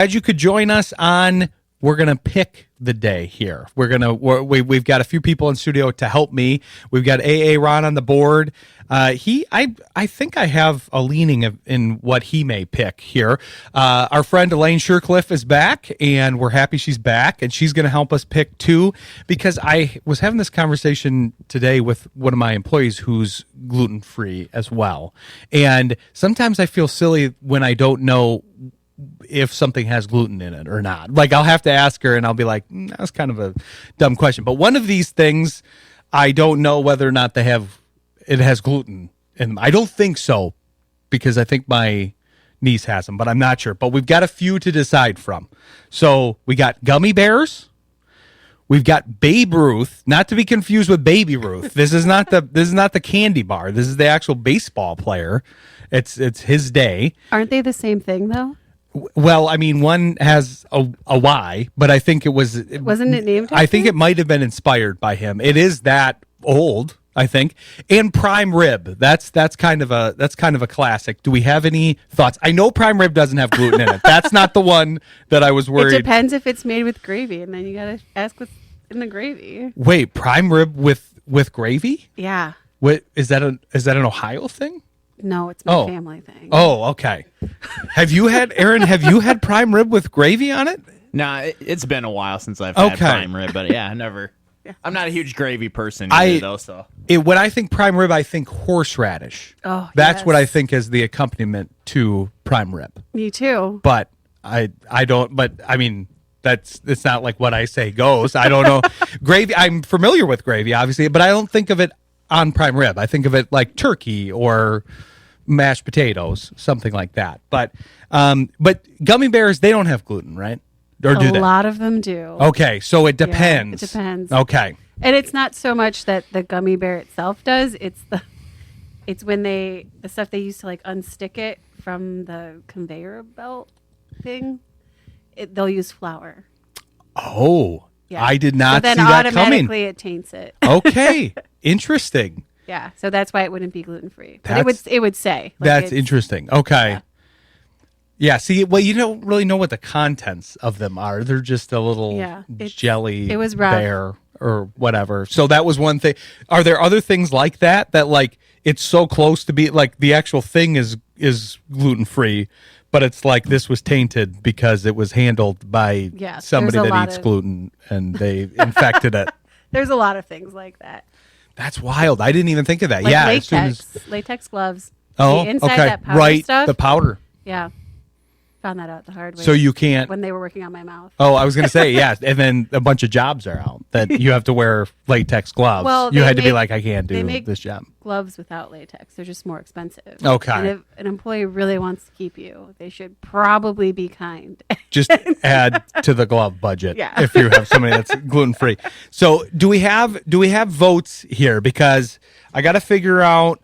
Glad you could join us on. We're gonna pick the day here. We've got a few people in studio to help me. We've got AA Ron on the board. I think I have a leaning in what he may pick here. Our friend Elaine Shircliff is back, and we're happy she's back, and she's going to help us pick two, because I was having this conversation today with one of my employees who's gluten-free as well. And sometimes I feel silly when I don't know if something has gluten in it or not. Like, I'll have to ask her, and I'll be like, that's kind of a dumb question. But one of these things, I don't know whether or not it has gluten in them. I don't think so, because I think my niece has them, but I'm not sure. But we've got a few to decide from. So we got gummy bears. We've got Babe Ruth, not to be confused with Baby Ruth. This is not the candy bar. This is the actual baseball player. It's his day. Aren't they the same thing though? Well, I mean, one has a Y, but I think wasn't it named? I think it might have been inspired by him. It is that old, I think. And prime rib. That's kind of a classic. Do we have any thoughts? I know prime rib doesn't have gluten in it. That's not the one that I was worried. It depends if it's made with gravy, and then you gotta ask what's in the gravy. Wait, prime rib with gravy? Yeah. What is that an Ohio thing? No, it's my family thing. Oh, okay. Have you had prime rib with gravy on it? Nah, it's been a while since I've had prime rib, but yeah, never. I'm not a huge gravy person either, though. So when I think prime rib, I think horseradish. Oh, that's what I think is the accompaniment to prime rib. Me too. But I don't. But I mean, it's not like what I say goes. I don't know. Gravy. I'm familiar with gravy, obviously, but I don't think of it on prime rib. I think of it like turkey or mashed potatoes, something like that. But gummy bears, they don't have gluten, right? Or do they? A lot of them do. Okay, so it depends. Yeah, it depends. Okay. And it's not so much that the gummy bear itself does. It's when the stuff they use to like unstick it from the conveyor belt thing. They'll use flour. Oh, yeah. I did not see that coming. So then automatically it taints it. Okay, interesting. Yeah, so that's why it wouldn't be gluten free. But it would say. Like, that's interesting. Okay. Yeah. See, well, you don't really know what the contents of them are. They're just a little jelly bear or whatever. So that was one thing. Are there other things like that like it's so close to be like the actual thing is gluten free, but it's like this was tainted because it was handled by somebody that eats gluten and they infected it. There's a lot of things like that. That's wild. I didn't even think of that. Like yeah, latex gloves. Oh, inside okay. That powder right, stuff. the powder. Yeah, found that out the hard way. So you can't. When they were working on my mouth. Oh, I was going to say yeah, and then a bunch of jobs are out that you have to wear latex gloves. Well, you had to be like, I can't do this job. Gloves without latex, they're just more expensive. Okay. And if an employee really wants to keep you, they should probably be kind. Just add to the glove budget if you have somebody that's gluten free. So do we have votes here? Because I got to figure out.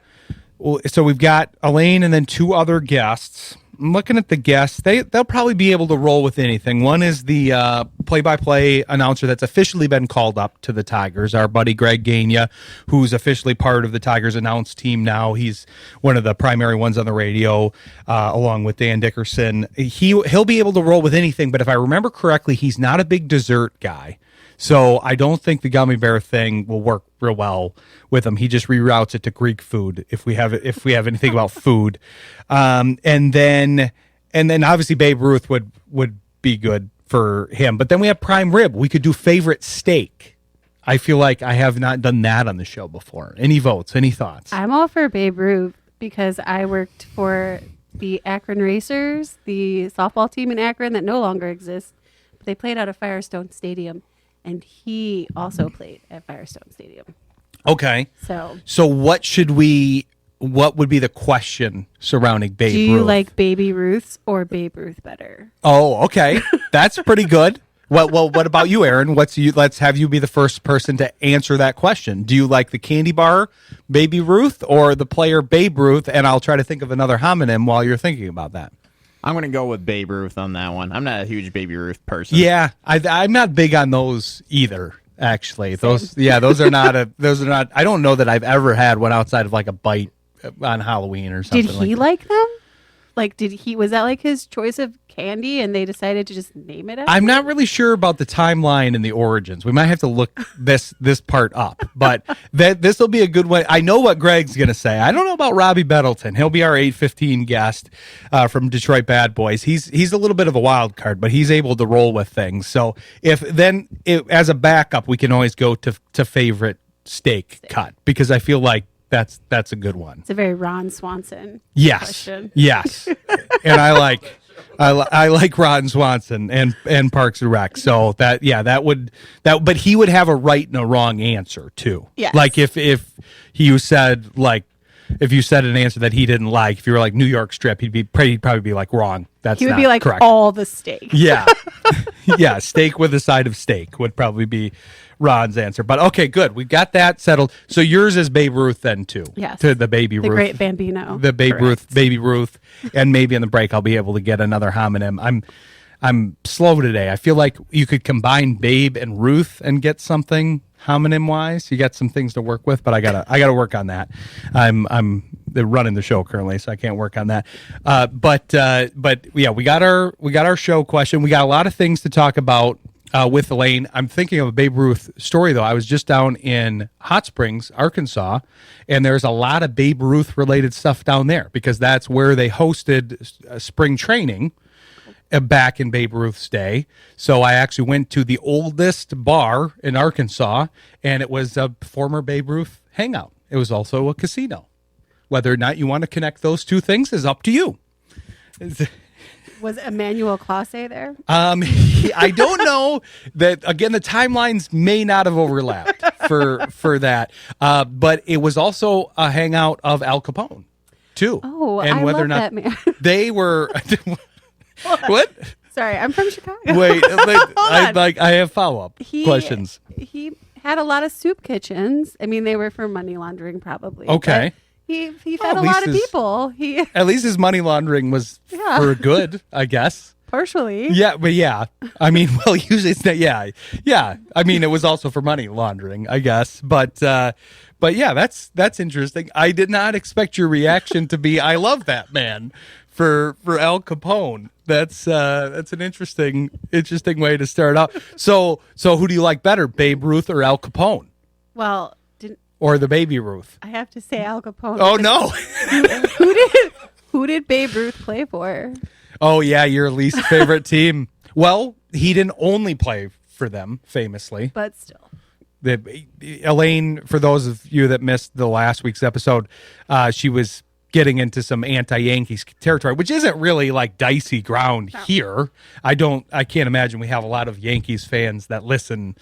So we've got Elaine and then two other guests. I'm looking at the guests. They'll probably be able to roll with anything. One is the play-by-play announcer that's officially been called up to the Tigers, our buddy Greg Gagne, who's officially part of the Tigers announce team now. He's one of the primary ones on the radio, along with Dan Dickerson. He'll be able to roll with anything, but if I remember correctly, he's not a big dessert guy. So I don't think the gummy bear thing will work real well with him. He just reroutes it to Greek food if we have anything about food, and then obviously Babe Ruth would be good for him. But then we have prime rib. We could do favorite steak. I feel like I have not done that on the show before. Any votes? Any thoughts? I'm all for Babe Ruth because I worked for the Akron Racers, the softball team in Akron that no longer exists. But they played out of Firestone Stadium. And he also played at Firestone Stadium. Okay. So what would be the question surrounding Babe Ruth? Do you like Baby Ruth's or Babe Ruth better? Oh, okay. That's pretty good. Well, what about you, Aaron? Let's have you be the first person to answer that question. Do you like the candy bar Baby Ruth or the player Babe Ruth? And I'll try to think of another homonym while you're thinking about that. I'm going to go with Babe Ruth on that one. I'm not a huge Baby Ruth person. Yeah, I'm not big on those either. Actually, those are not. I don't know that I've ever had one outside of like a bite on Halloween or something. Did he like them? Like, was that like his choice of candy and they decided to just name it after I'm not really sure about the timeline and the origins. We might have to look this part up, but this will be a good one. I know what Greg's going to say. I don't know about Robbie Bettleton. He'll be our 8:15 guest from Detroit Bad Boys. He's a little bit of a wild card, but he's able to roll with things. So as a backup, we can always go to favorite steak cut, because I feel like that's a good one. It's a very Ron Swanson question. Yes. And I like Ron Swanson and Parks and Rec. So but he would have a right and a wrong answer too. Yes. Like if you said an answer that he didn't like, if you were like New York strip, he'd probably be like wrong. He would be like correct. All the steak. Yeah. Yeah, steak with a side of steak would probably be Ron's answer. But okay, good. We got that settled. So yours is Babe Ruth then too. Yes. To the Baby Ruth. The great Bambino. The Babe Ruth. And maybe in the break I'll be able to get another homonym. I'm slow today. I feel like you could combine Babe and Ruth and get something homonym wise. You got some things to work with, but I gotta work on that. I'm running the show currently, so I can't work on that. But yeah, we got our show question. We got a lot of things to talk about with Elaine. I'm thinking of a Babe Ruth story though. I was just down in Hot Springs, Arkansas, and there's a lot of Babe Ruth related stuff down there because that's where they hosted spring training back in Babe Ruth's day. So I actually went to the oldest bar in Arkansas, and it was a former Babe Ruth hangout. It was also a casino. Whether or not you want to connect those two things is up to you. Was Emmanuel Classe there? I don't know that. Again, the timelines may not have overlapped for that. But it was also a hangout of Al Capone too. Oh, and whether or not that man. They were. What? Sorry, I'm from Chicago. Wait, I have follow-up questions. He had a lot of soup kitchens. I mean, they were for money laundering, probably. Okay. He fed a lot of people. At least his money laundering was for good, I guess. Partially. Yeah, but yeah. I mean, well, usually it's not. Yeah. I mean, it was also for money laundering, I guess. But yeah, that's interesting. I did not expect your reaction to be, "I love that man," for Al Capone. That's an interesting way to start out. So who do you like better, Babe Ruth or Al Capone? Well, or the Baby Ruth? I have to say Al Capone. Oh no. Who did Babe Ruth play for? Oh yeah, your least favorite team. Well, he didn't only play for them, famously. But still. Elaine, for those of you that missed the last week's episode, she was getting into some anti-Yankees territory, which isn't really like dicey ground here. I can't imagine we have a lot of Yankees fans that listen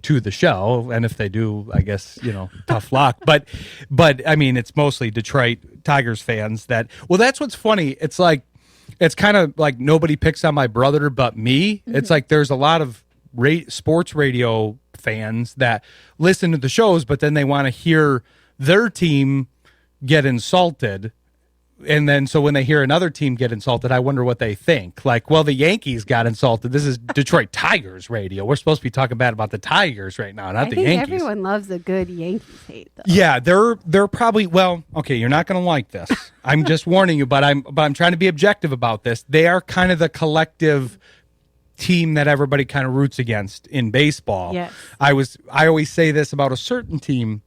to the show, and if they do, I guess, tough luck. But I mean, it's mostly Detroit Tigers fans that. Well, that's what's funny. It's kind of like nobody picks on my brother but me. Mm-hmm. It's like there's a lot of sports radio fans that listen to the shows, but then they want to hear their team get insulted. And then so when they hear another team get insulted, I wonder what they think. Like, well, the Yankees got insulted. This is Detroit Tigers radio. We're supposed to be talking bad about the Tigers right now, not the Yankees. I think everyone loves a good Yankees hate, though. Yeah, they're probably, well, okay, you're not going to like this. I'm just warning you, but I'm trying to be objective about this. They are kind of the collective team that everybody kind of roots against in baseball. Yes. I always say this about a certain team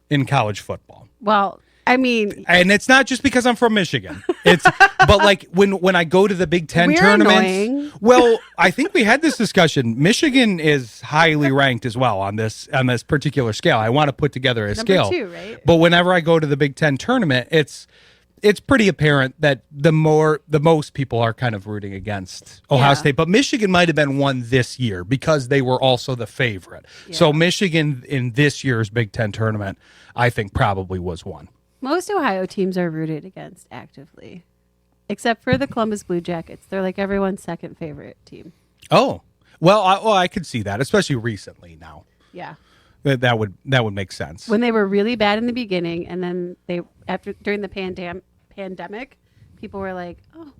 in college football. Well, I mean, and it's not just because I'm from Michigan. It's but like when I go to the Big Ten tournaments. Annoying. Well, I think we had this discussion. Michigan is highly ranked as well on this particular scale. I want to put together a scale. Number 2, right? But whenever I go to the Big Ten tournament, it's pretty apparent that the most people are kind of rooting against Ohio State. But Michigan might have been one this year because they were also the favorite. Yeah. So Michigan in this year's Big Ten tournament, I think probably was one. Most Ohio teams are rooted against actively, except for the Columbus Blue Jackets. They're like everyone's second favorite team. Oh, well, I could see that, especially recently now. Yeah. That would make sense. When they were really bad in the beginning, and then during the pandemic, people were like, "Oh,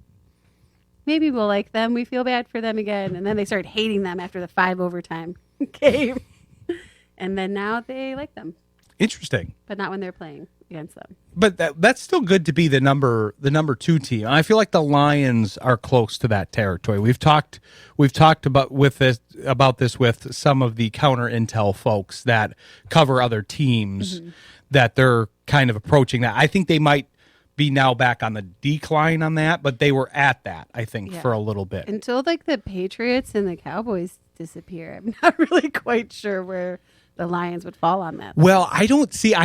maybe we'll like them. We feel bad for them again." And then they started hating them after the 5 overtime game. And then now they like them. Interesting. But not when they're playing. against them. But that's still good to be the number 2 team. I feel like the Lions are close to that territory. We've talked about this with some of the counter intel folks that cover other teams, that they're kind of approaching that. I think they might be now back on the decline on that, but they were at that, I think, for a little bit. Until like the Patriots and the Cowboys disappear, I'm not really quite sure where the Lions would fall on that. Well, I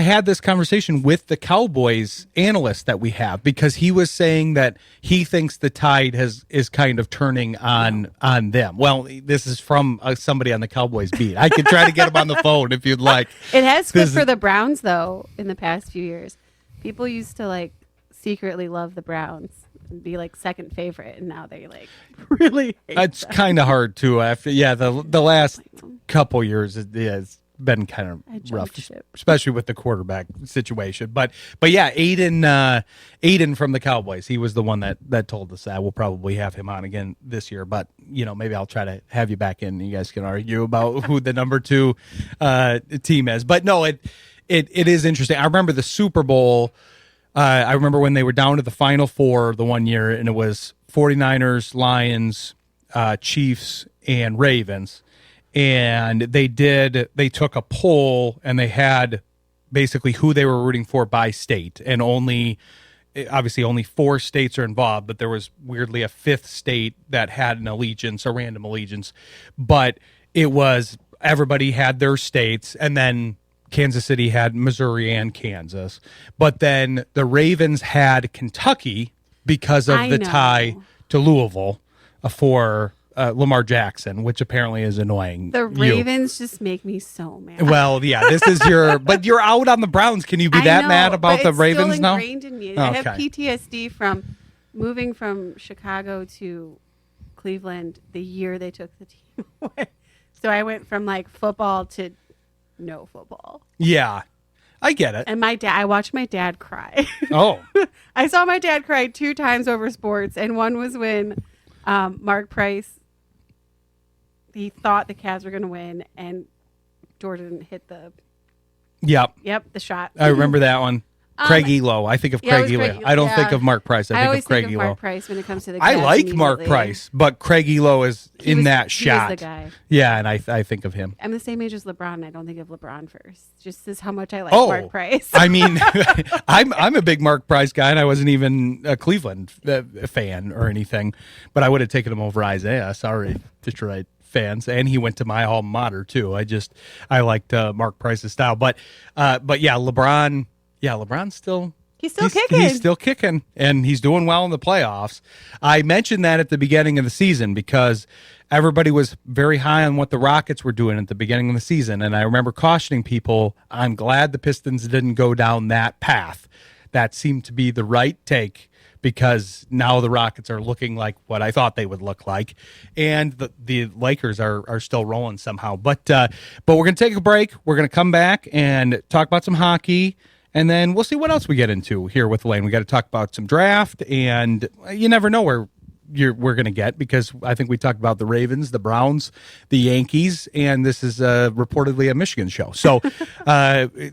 had this conversation with the Cowboys analyst that we have, because he was saying that he thinks the tide is kind of turning on them. Well, this is from somebody on the Cowboys beat. I could try to get him on the phone if you'd like. It has flipped for the Browns, though, in the past few years. People used to like secretly love the Browns and be like second favorite, and now they like really hate It's kind of hard to after the last couple years it's been kind of rough, especially with the quarterback situation. But yeah, Aiden from the Cowboys, he was the one that told us that. We'll probably have him on again this year, but maybe I'll try to have you back in and you guys can argue about who the number 2 team is. But no, it is interesting. I remember the Super Bowl. I remember when they were down to the Final Four the one year, and it was 49ers, Lions, Chiefs, and Ravens. And they took a poll, and they had basically who they were rooting for by state. And obviously only 4 states are involved, but there was weirdly a 5th state that had a random allegiance. But it was, everybody had their states, and then Kansas City had Missouri and Kansas. But then the Ravens had Kentucky because of the tie to Louisville for Lamar Jackson, which apparently is annoying. The Ravens just make me so mad. Well, yeah, this is but you're out on the Browns. Can you be that mad about the Ravens now? It's still ingrained in me. I have PTSD from moving from Chicago to Cleveland the year they took the team away. So I went from like football to no football. Yeah, I get it. And I watched my dad cry. Oh. I saw my dad cry 2 times over sports, and one was when Mark Price, he thought the Cavs were going to win, and Jordan hit the shot. I remember that one. Craig Elo. I think of Craig Elo. I don't think of Mark Price. I think of Craig Elo. Mark Price when it comes to the Cavs. I like Mark Price, but Craig Elo is in that shot. He was the guy. Yeah, and I think of him. I'm the same age as LeBron, and I don't think of LeBron first. Just as how much I like Mark Price. I mean, I'm a big Mark Price guy, and I wasn't even a Cleveland fan or anything, but I would have taken him over Isaiah. Sorry, Detroit fans. And he went to my alma mater too. I liked Mark Price's style, but yeah, LeBron. Yeah, LeBron's still kicking. He's still kicking, and he's doing well in the playoffs. I mentioned that at the beginning of the season because everybody was very high on what the Rockets were doing at the beginning of the season, and I remember cautioning people, I'm glad the Pistons didn't go down that path. That seemed to be the right take, because now the Rockets are looking like what I thought they would look like, and the Lakers are still rolling somehow. But we're going to take a break. We're going to come back and talk about some hockey, and then we'll see what else we get into here with Elaine. We got to talk about some draft, and you never know where we're going to get, because I think we talked about the Ravens, the Browns, the Yankees, and this is reportedly a Michigan show. So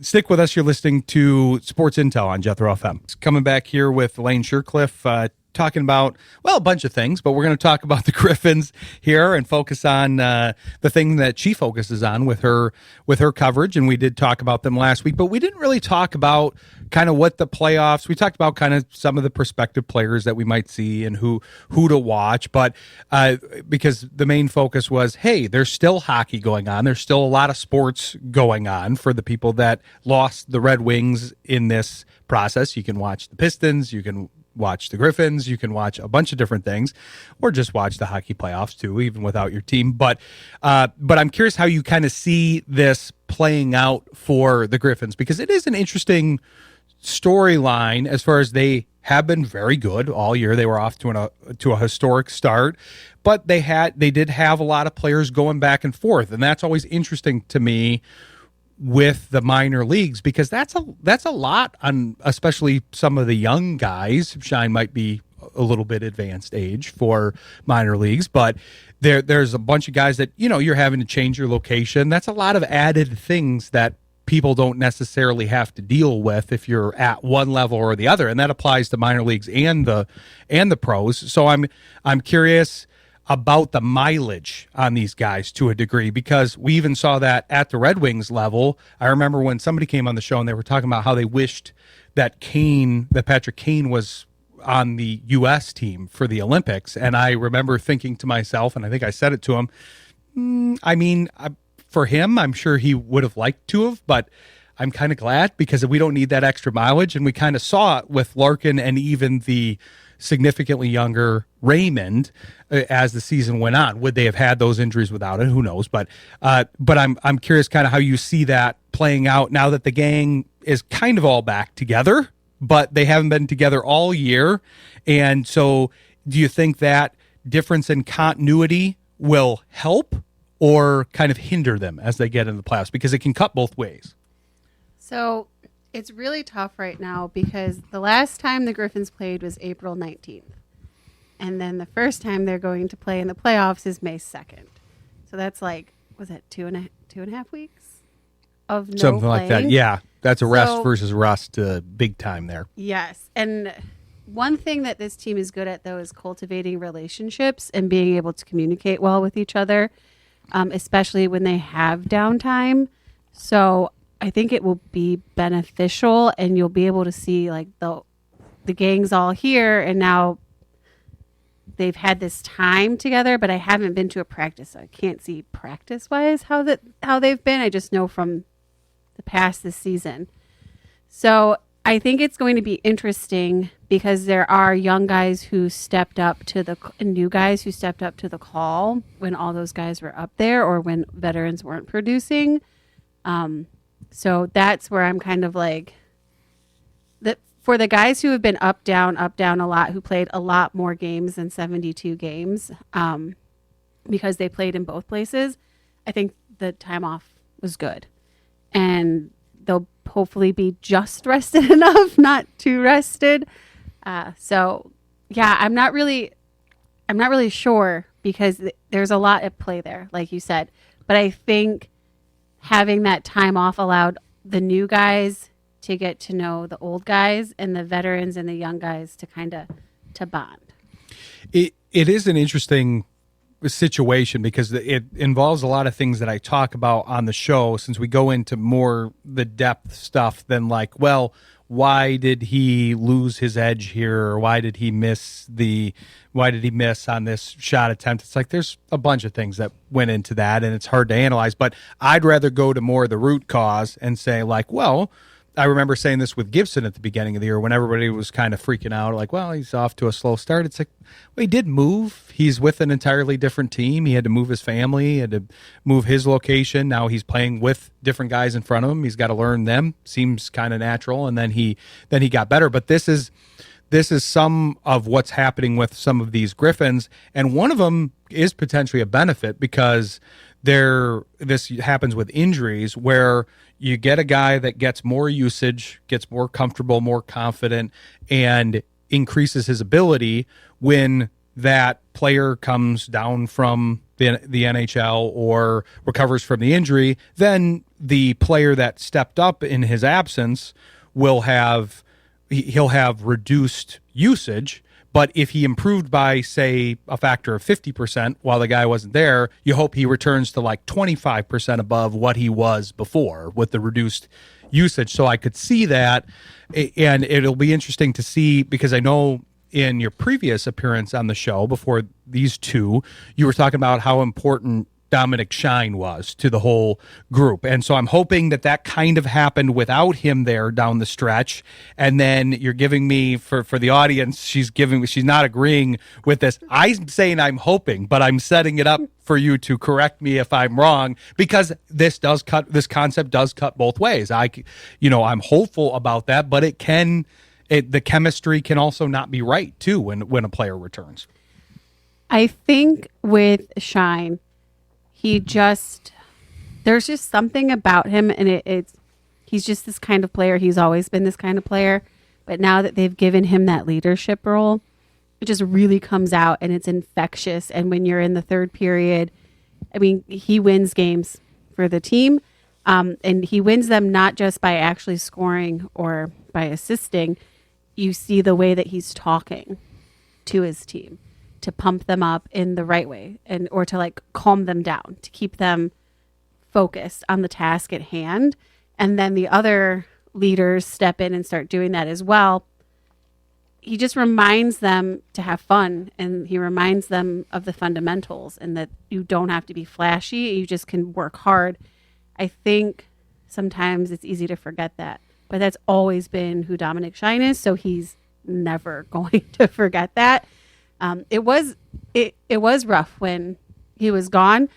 stick with us. You're listening to Sports Intel on Jethro FM. Coming back here with Elaine Shircliff, talking about, well, a bunch of things, but we're going to talk about the Griffins here and focus on the thing that she focuses on with her coverage. And we did talk about them last week, but we didn't really talk about kind of what the playoffs. We talked about kind of some of the prospective players that we might see and who to watch, but because the main focus was, hey, there's still hockey going on. There's still a lot of sports going on for the people that lost the Red Wings in this process. You can watch the Pistons, you can watch the Griffins, you can watch a bunch of different things, or just watch the hockey playoffs too, even without your team. But I'm curious how you kind of see this playing out for the Griffins, because it is an interesting storyline as far as they have been very good all year. They were off to a historic start, but they did have a lot of players going back and forth, and that's always interesting to me with the minor leagues, because that's a lot on especially some of the young guys. Shine might be a little bit advanced age for minor leagues, but there's a bunch of guys that you're having to change your location. That's a lot of added things that people don't necessarily have to deal with if you're at one level or the other, and that applies to minor leagues and the pros. So I'm curious about the mileage on these guys to a degree, because we even saw that at the Red Wings level. I remember when somebody came on the show and they were talking about how they wished that Patrick Kane was on the U.S. team for the Olympics. And I remember thinking to myself, and I think I said it to him, for him, I'm sure he would have liked to have, but I'm kind of glad, because we don't need that extra mileage. And we kind of saw it with Larkin and even the significantly younger Raymond as the season went on. Would they have had those injuries without it? Who knows? But I'm curious kind of how you see that playing out now that the gang is kind of all back together, but they haven't been together all year. And so do you think that difference in continuity will help or kind of hinder them as they get into the playoffs? Because it can cut both ways. So it's really tough right now, because the last time the Griffins played was April 19th. And then the first time they're going to play in the playoffs is May 2nd. So that's like, was that two and a half weeks of no something playing? Like that? Yeah, that's a rest versus rust big time there. Yes. And one thing that this team is good at, though, is cultivating relationships and being able to communicate well with each other, especially when they have downtime. So I think it will be beneficial, and you'll be able to see like the gang's all here, and now they've had this time together. But I haven't been to a practice, so I can't see practice-wise how they've been. I just know from the past this season. So I think it's going to be interesting, because there are young guys who stepped up and new guys who stepped up to the call when all those guys were up there, or when veterans weren't producing. So that's where I'm kind of like, that for the guys who have been up, down a lot, who played a lot more games than 72 games, because they played in both places, I think the time off was good. And they'll hopefully be just rested enough, not too rested. So yeah, I'm not really sure, because there's a lot at play there, like you said. But I think having that time off allowed the new guys to get to know the old guys, and the veterans and the young guys to bond. It is an interesting situation, because it involves a lot of things that I talk about on the show, since we go into more the depth stuff than like, well, why did he lose his edge here, or why did he miss on this shot attempt? It's like there's a bunch of things that went into that, and it's hard to analyze. But I'd rather go to more the root cause and say, like, well, I remember saying this with Gibson at the beginning of the year when everybody was kind of freaking out, like, well, he's off to a slow start. It's like, well, he did move. He's with an entirely different team. He had to move his family, he had to move his location. Now he's playing with different guys in front of him. He's got to learn them. Seems kind of natural. And then he got better. But this is some of what's happening with some of these Griffins. And one of them is potentially a benefit, because this happens with injuries, where you get a guy that gets more usage, gets more comfortable, more confident, and increases his ability. When that player comes down from the NHL or recovers from the injury, then the player that stepped up in his absence he'll have reduced usage. But if he improved by, say, a factor of 50% while the guy wasn't there, you hope he returns to like 25% above what he was before with the reduced usage. So I could see that, and it'll be interesting to see, because I know in your previous appearance on the show before these two, you were talking about how important Dominic Shine was to the whole group. And so I'm hoping that kind of happened without him there down the stretch. And then you're giving me, for the audience, she's not agreeing with this. I'm saying I'm hoping, but I'm setting it up for you to correct me if I'm wrong, because this concept does cut both ways. I'm hopeful about that, but the chemistry can also not be right too when a player returns. I think with Shine, there's just something about him, and he's just this kind of player. He's always been this kind of player, but now that they've given him that leadership role, it just really comes out, and it's infectious. And when you're in the third period, I mean, he wins games for the team. And he wins them not just by actually scoring or by assisting. You see the way that he's talking to his team to pump them up in the right way or to like calm them down, to keep them focused on the task at hand. And then the other leaders step in and start doing that as well. He just reminds them to have fun, and he reminds them of the fundamentals and that you don't have to be flashy. You just can work hard. I think sometimes it's easy to forget that, but that's always been who Dominic Shine is. So he's never going to forget that. It was rough when he was gone.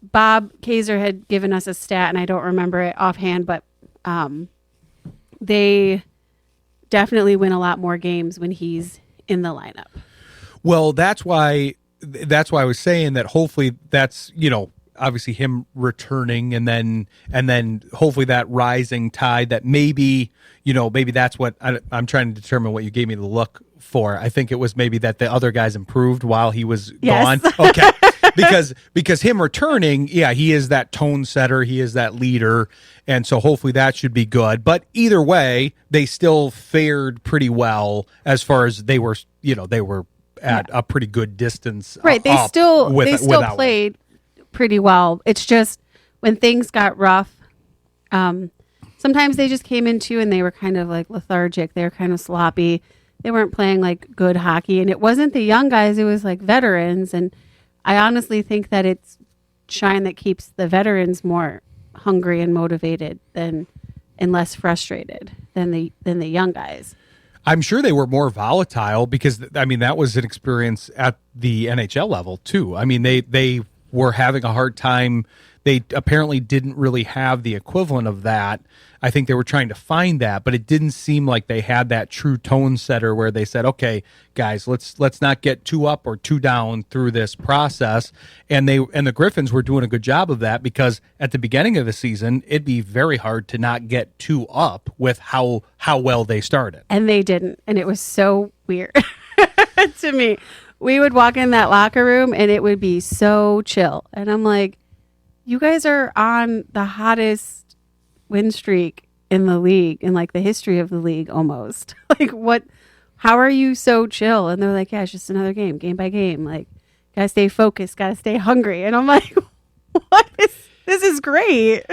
Bob Kaiser had given us a stat, and I don't remember it offhand, but they definitely win a lot more games when he's in the lineup. Well, that's why I was saying that hopefully that's, obviously him returning and then hopefully that rising tide that maybe that's what I'm trying to determine what you gave me the look for. I think it was maybe that the other guys improved while he was gone. Okay. Because him returning, he is that tone setter, he is that leader, and so hopefully that should be good. But either way, they still fared pretty well as far as they were at a pretty good distance. Right, they still played pretty well. It's just when things got rough, sometimes they just came into and they were kind of like lethargic. They were kind of sloppy. They weren't playing like good hockey, and it wasn't the young guys. It was like veterans, and I honestly think that it's Shine that keeps the veterans more hungry and motivated and less frustrated than the young guys. I'm sure they were more volatile because that was an experience at the NHL level too. They were having a hard time. They apparently didn't really have the equivalent of that. I think they were trying to find that, but it didn't seem like they had that true tone setter where they said, "Okay, guys, let's not get too up or too down through this process." And the Griffins were doing a good job of that because at the beginning of the season, it'd be very hard to not get too up with how well they started. And they didn't, and it was so weird to me. We would walk in that locker room and it would be so chill, and I'm like, you guys are on the hottest win streak in the league, in like the history of the league almost. Like, how are you so chill? And they're like, yeah, it's just another game by game. Like, gotta stay focused, gotta stay hungry. And I'm like, this is great.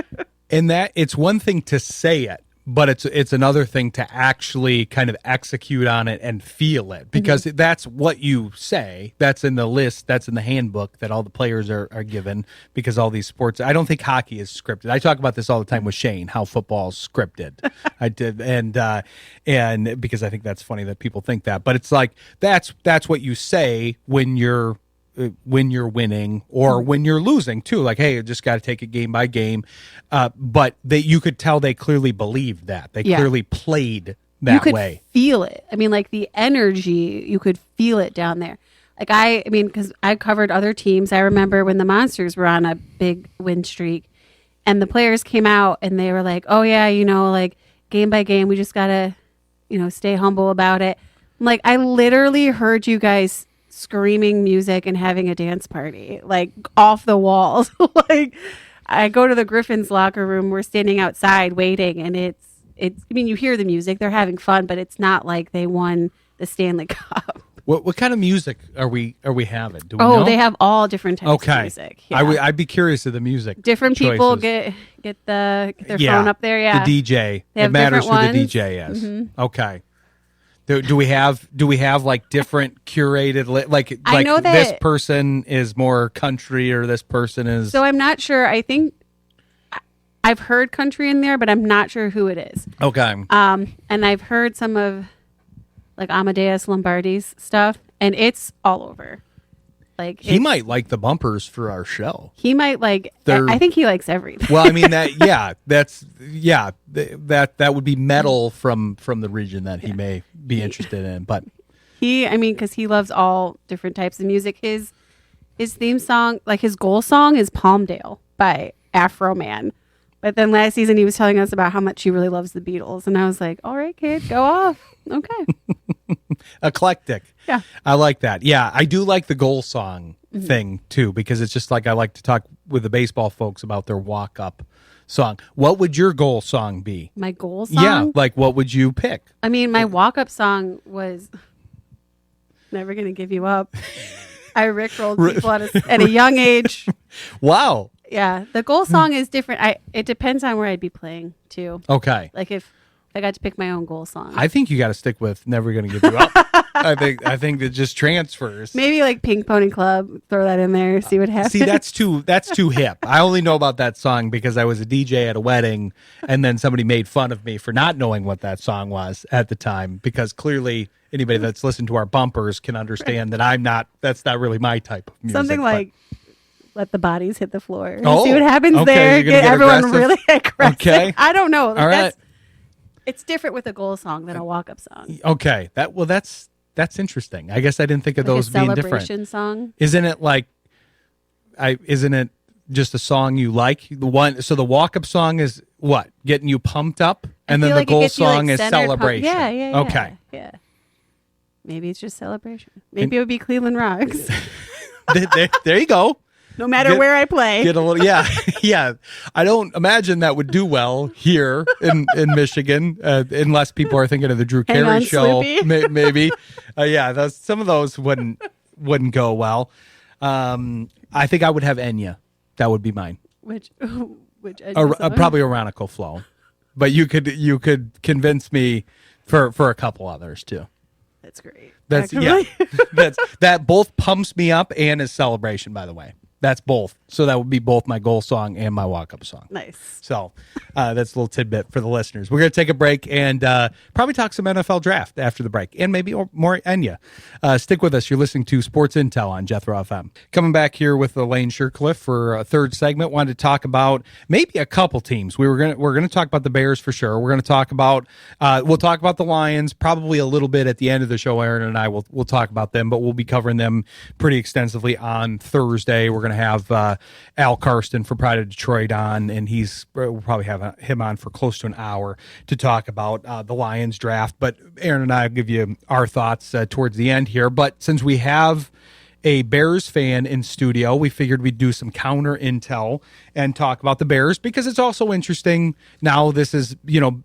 And that it's one thing to say it, but it's another thing to actually kind of execute on it and feel it, because that's what you say. That's in the list. That's in the handbook that all the players are given, because all these sports, I don't think hockey is scripted. I talk about this all the time with Shane, how football's scripted. I did. And because I think that's funny that people think that, but it's like, that's what you say when you're winning or when you're losing too. Like, hey, you just got to take it game by game. But you could tell they clearly believed that. They clearly played that way. You could feel it. Like the energy, you could feel it down there. Like because I covered other teams. I remember when the Monsters were on a big win streak and the players came out and they were like, oh yeah, like game by game, we just got to, stay humble about it. I'm like, I literally heard you guys screaming music and having a dance party, like off the walls. Like, I go to the Griffins locker room, we're standing outside waiting, and it's you hear the music, they're having fun, but it's not like they won the Stanley Cup. What kind of music are we having? Do we know? They have all different types of music. Yeah. I'd be curious of the music. Different choices. People get their phone up there. Yeah, the DJ. It matters who the DJ is. Mm-hmm. Okay. Do we have like different curated like I know that this person is more country or this person is? So I'm not sure. I think I've heard country in there, but I'm not sure who it is. Okay. And I've heard some of like Amadeus Lombardi's stuff, and it's all over. Like, he might like the bumpers for our show. He might like. I think he likes everything. Well, that would be metal from the region that he may be interested in. But because he loves all different types of music. His theme song, like his goal song, is Palmdale by Afro Man. But then last season he was telling us about how much he really loves the Beatles, and I was like, all right, kid, go off. Okay. Eclectic. Yeah. I like that. Yeah, I do like the goal song thing too, because it's just like I like to talk with the baseball folks about their walk-up song. What would your goal song be? My goal song? Yeah, like what would you pick? I mean, my walk-up song was Never Gonna Give You Up. I rickrolled people at a young age. Wow. Yeah, the goal song is different. It depends on where I'd be playing too. Okay. Like if I got to pick my own goal song. I think you got to stick with Never Gonna Give You Up. I think it just transfers. Maybe like Pink Pony Club, throw that in there, see what happens. See, that's too hip. I only know about that song because I was a DJ at a wedding, and then somebody made fun of me for not knowing what that song was at the time, because clearly anybody that's listened to our bumpers can understand that that's not really my type of music. Something like Let the Bodies Hit the Floor. Oh, see what happens okay, there. get everyone aggressive? really aggressive. Okay. I don't know. All right. It's different with a goal song than a walk-up song. Okay. That's interesting. I guess I didn't think of Like those a being celebration different. song. Isn't it like isn't it just a song you like? So the walk-up song is what? Getting you pumped up, and then the goal song is celebration. Yeah. Okay. Yeah. Maybe it's just celebration. Maybe it would be Cleveland Rocks. there you go. No matter where I play. Get a little, yeah. I don't imagine that would do well here in Michigan, unless people are thinking of the Drew Hang Carey on, show. Sloopy. Maybe, some of those wouldn't go well. I think I would have Enya. That would be mine. Which Probably Oronico Flow, but you could convince me for a couple others too. That's great. That both pumps me up and is celebration, by the way. That's both. So that would be both my goal song and my walk-up song. Nice. So that's a little tidbit for the listeners. We're going to take a break and probably talk some NFL draft after the break, and maybe more Enya. Stick with us. You're listening to Sports Intel on Jethro FM. Coming back here with Elaine Shircliff for a third segment. Wanted to talk about maybe a couple teams. We're going to talk about the Bears for sure. We're going to talk about we'll talk about the Lions probably a little bit at the end of the show. Aaron and I will talk about them, but we'll be covering them pretty extensively on Thursday. We're going to have Al Karsten from Pride of Detroit on, and we'll probably have him on for close to an hour to talk about the Lions draft. But Aaron and I will give you our thoughts towards the end here. But since we have a Bears fan in studio, we figured we'd do some counter intel and talk about the Bears, because it's also interesting. Now this is,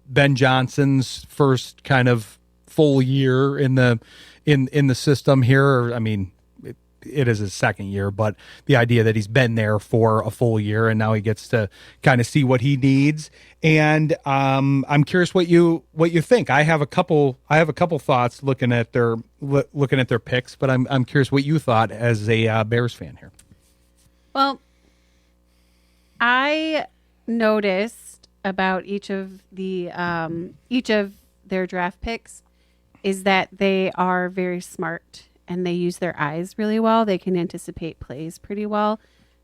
Ben Johnson's first kind of full year in the system here. I mean, it is his second year, but the idea that he's been there for a full year and now he gets to kind of see what he needs. And I'm curious what you think. I have a couple thoughts looking at their picks, but I'm curious what you thought as a Bears fan here. Well, I noticed about each of their draft picks is that they are very smart and they use their eyes really well. They can anticipate plays pretty well.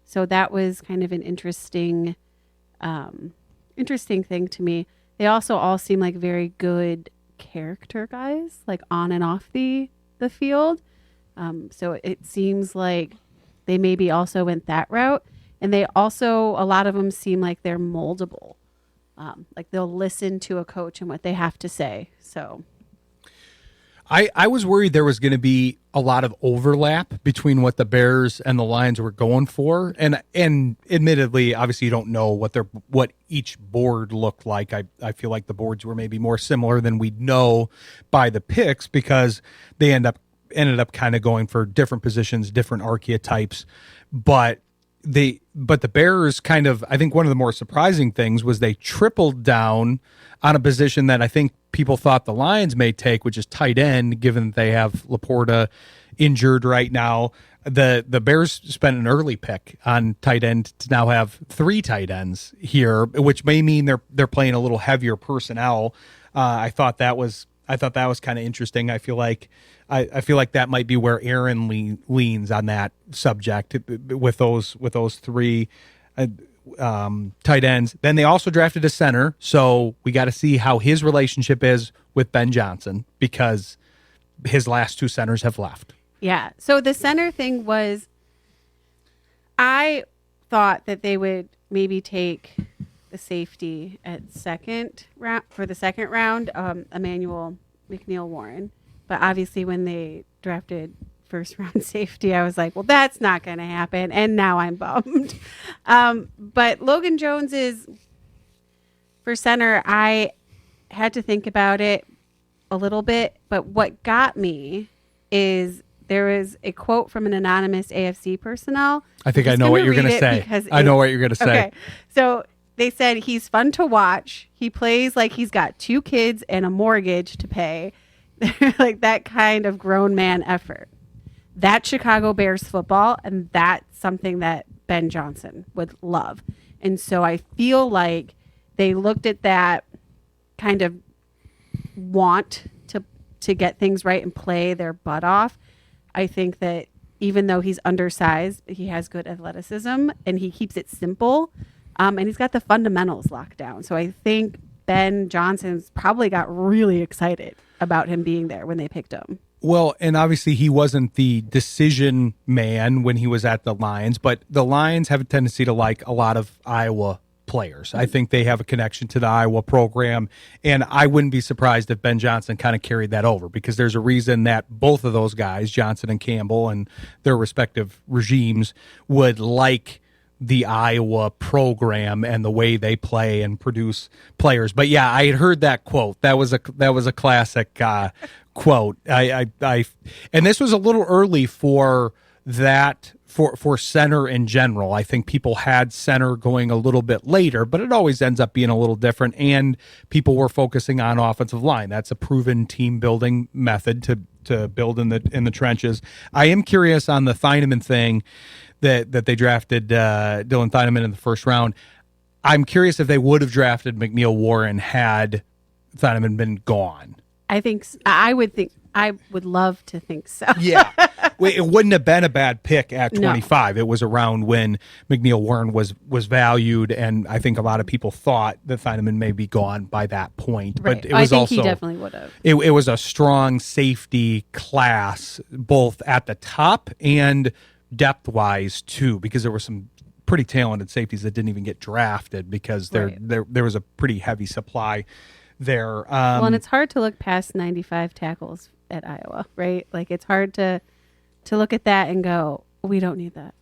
So that was kind of an interesting thing to me. They also all seem like very good character guys, like on and off the field. So it seems like they maybe also went that route. And they also, a lot of them seem like they're moldable. Like they'll listen to a coach and what they have to say. So I was worried there was going to be a lot of overlap between what the Bears and the Lions were going for, and admittedly, obviously, you don't know what each board looked like. I feel like the boards were maybe more similar than we'd know by the picks, because they ended up kind of going for different positions, different archetypes, but the Bears kind of, I think one of the more surprising things was they tripled down on a position that I think people thought the Lions may take, which is tight end, given that they have Laporta injured right now. The Bears spent an early pick on tight end to now have 3 tight ends here, which may mean they're playing a little heavier personnel. I thought that was kind of interesting. I feel like that might be where Aaron leans on that subject with those 3 tight ends. Then they also drafted a center, so we got to see how his relationship is with Ben Johnson, because his last 2 centers have left. Yeah. So the center thing was, I thought that they would maybe take the safety at second round for the second round, Emmanuel McNeil Warren. But obviously, when they drafted first round safety. I was like, well, that's not going to happen. And now I'm bummed. But Logan Jones is for center. I had to think about it a little bit. But what got me is there was a quote from an anonymous AFC personnel. I think I know what you're going to say. I know what you're going to say. Okay. So they said he's fun to watch. He plays like he's got 2 kids and a mortgage to pay. Like that kind of grown man effort. That's Chicago Bears football, and that's something that Ben Johnson would love. And so I feel like they looked at that kind of want to get things right and play their butt off. I think that even though he's undersized, he has good athleticism and he keeps it simple. And he's got the fundamentals locked down. So I think Ben Johnson's probably got really excited about him being there when they picked him. Well, and obviously he wasn't the decision man when he was at the Lions, but the Lions have a tendency to like a lot of Iowa players. I think they have a connection to the Iowa program, and I wouldn't be surprised if Ben Johnson kind of carried that over, because there's a reason that both of those guys, Johnson and Campbell, and their respective regimes would like the Iowa program and the way they play and produce players. But yeah, I had heard that quote. That was a classic quote. I and this was a little early for that for center in general. I think people had center going a little bit later, but it always ends up being a little different. And people were focusing on offensive line. That's a proven team building method to build in the trenches. I am curious on the Thieneman thing that they drafted Dylan Thieneman in the first round. I'm curious if they would have drafted McNeil Warren had Thieneman been gone. I would love to think so. Yeah. It wouldn't have been a bad pick at 25. No. It was around when McNeil Warren was valued, and I think a lot of people thought that Thieneman may be gone by that point. Right. But it was he definitely would have. It was a strong safety class, both at the top and depth-wise, too, because there were some pretty talented safeties that didn't even get drafted because there was a pretty heavy supply there. Well, and it's hard to look past 95 tackles at Iowa, right? Like, it's hard to look at that and go, we don't need that.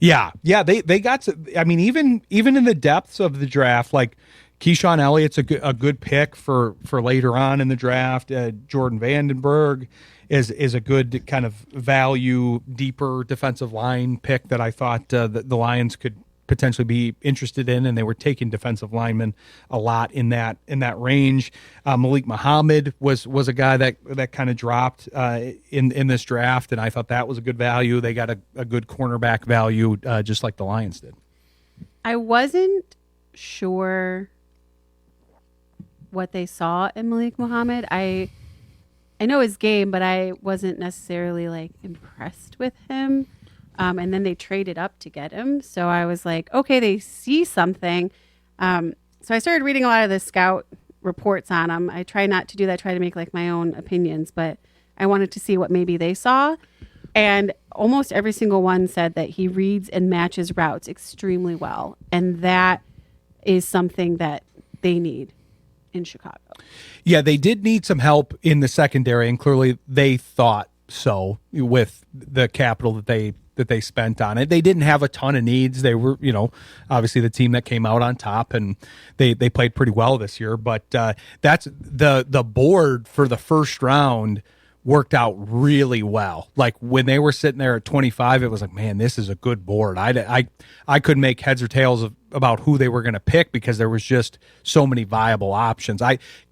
Yeah, they got. I mean, even in the depths of the draft, like Keyshawn Elliott's a good pick for later on in the draft. Jordan Vandenberg is a good kind of value, deeper defensive line pick that I thought the Lions could potentially be interested in, and they were taking defensive linemen a lot in that range. Malik Muhammad was a guy that kind of dropped in this draft, and I thought that was a good value. They got a good cornerback value, just like the Lions did. I wasn't sure what they saw in Malik Muhammad. I know his game, but I wasn't necessarily like impressed with him. And then they traded up to get him. So I was like, okay, they see something. So I started reading a lot of the scout reports on him. I try not to do that. I try to make like my own opinions, but I wanted to see what maybe they saw. And almost every single one said that he reads and matches routes extremely well. And that is something that they need in Chicago. Yeah, they did need some help in the secondary, and clearly they thought so with the capital that they spent on it. They didn't have a ton of needs. They were, obviously the team that came out on top, and they played pretty well this year. But that's the board for the first round worked out really well. Like when they were sitting there at 25, it was like, man, this is a good board. I couldn't make heads or tails about who they were going to pick because there was just so many viable options.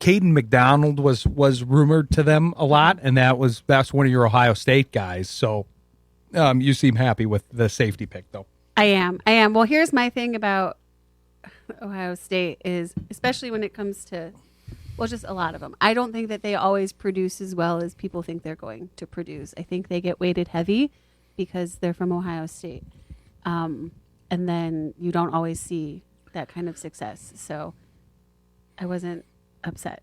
Caden McDonald was rumored to them a lot, and that's one of your Ohio State guys. So you seem happy with the safety pick, though. I am. Well, here's my thing about Ohio State is, especially when it comes to, well, just a lot of them, I don't think that they always produce as well as people think they're going to produce. I think they get weighted heavy because they're from Ohio State. And then you don't always see that kind of success. So I wasn't upset.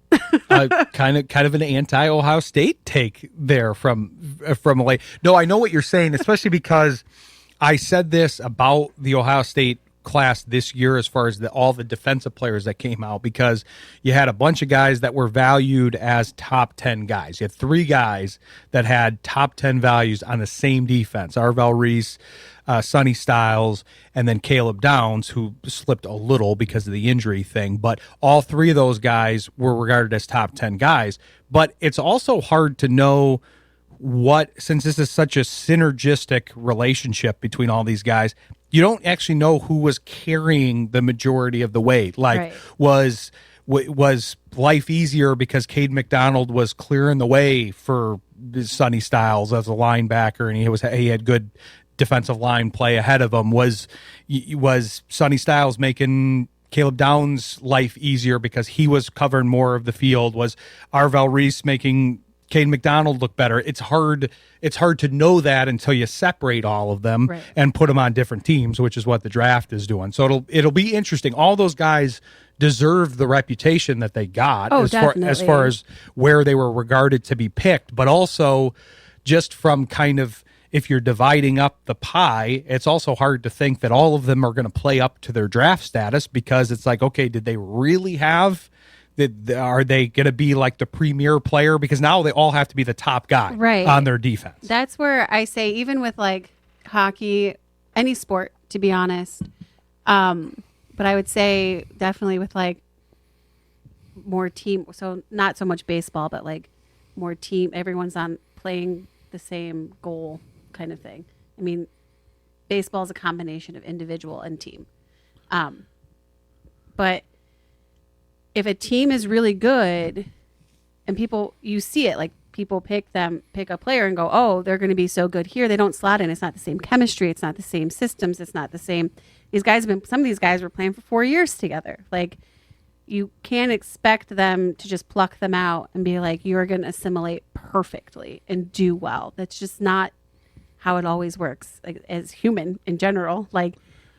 kind of an anti-Ohio State take there from Elaine. No, I know what you're saying, especially because I said this about the Ohio State class this year as far as all the defensive players that came out, because you had a bunch of guys that were valued as top 10 guys. You had 3 guys that had top 10 values on the same defense: Arvel Reese, Sonny Styles, and then Caleb Downs, who slipped a little because of the injury thing. But all 3 of those guys were regarded as top 10 guys. But it's also hard to know since this is such a synergistic relationship between all these guys, you don't actually know who was carrying the majority of the weight. Like, was life easier because Cade McDonald was clearing the way for Sonny Styles as a linebacker, and he had good defensive line play ahead of him? Was Sonny Styles making Caleb Downs' life easier because he was covering more of the field? Was Arvel Reese making Cade McDonald look better? It's hard to know that until you separate all of them and put them on different teams, which is what the draft is doing. So it'll be interesting. All those guys deserve the reputation that they got as far as where they were regarded to be picked, but also just from kind of, if you're dividing up the pie, it's also hard to think that all of them are going to play up to their draft status, because it's like, okay, did they really have are they going to be like the premier player? Because now they all have to be the top guy on their defense. That's where I say, even with like hockey, any sport, to be honest. But I would say definitely with like more team. So not so much baseball, but like more team. Everyone's on playing the same goal kind of thing. I mean, baseball is a combination of individual and team. But if a team is really good and you see it, like people pick a player and go, oh, they're going to be so good here. They don't slot in. It's not the same chemistry. It's not the same systems. It's not the same. Some of these guys were playing for 4 years together. Like, you can't expect them to just pluck them out and be like, you're going to assimilate perfectly and do well. That's just not how it always works, like, as human in general. Like,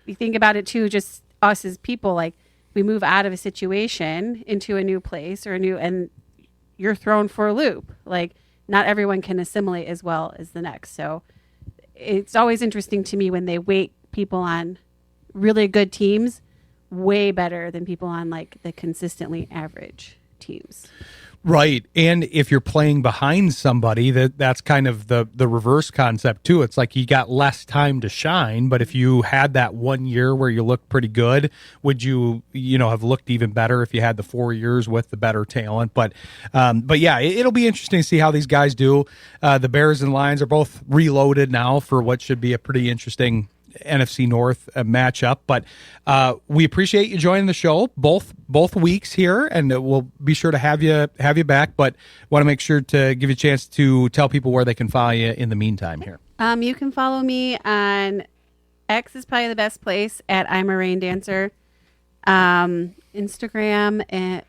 you think about it too, just us as people, like, we move out of a situation into a new place and you're thrown for a loop. Like, not everyone can assimilate as well as the next. So it's always interesting to me when they weight people on really good teams way better than people on like the consistently average teams. Right. And if you're playing behind somebody, that's kind of the reverse concept too. It's like you got less time to shine, but if you had that 1 year where you looked pretty good, would you have looked even better if you had the 4 years with the better talent? But yeah, it'll be interesting to see how these guys do. The Bears and Lions are both reloaded now for what should be a pretty interesting NFC North matchup, but we appreciate you joining the show both weeks here, and we'll be sure to have you back. But want to make sure to give you a chance to tell people where they can follow you in the meantime here. You can follow me on X is probably the best place at I'm a Rain Dancer. Instagram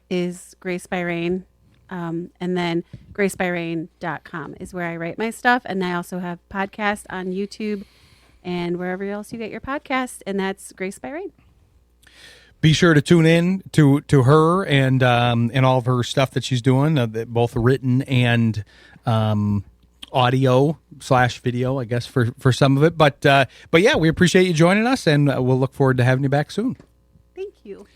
is Grace by Rain, and then gracebyrain.com is where I write my stuff, and I also have podcasts on YouTube and wherever else you get your podcast, and that's Grace by Rain. Be sure to tune in to her and all of her stuff that she's doing, both written and audio / video, I guess, for some of it. But yeah, we appreciate you joining us, and we'll look forward to having you back soon. Thank you.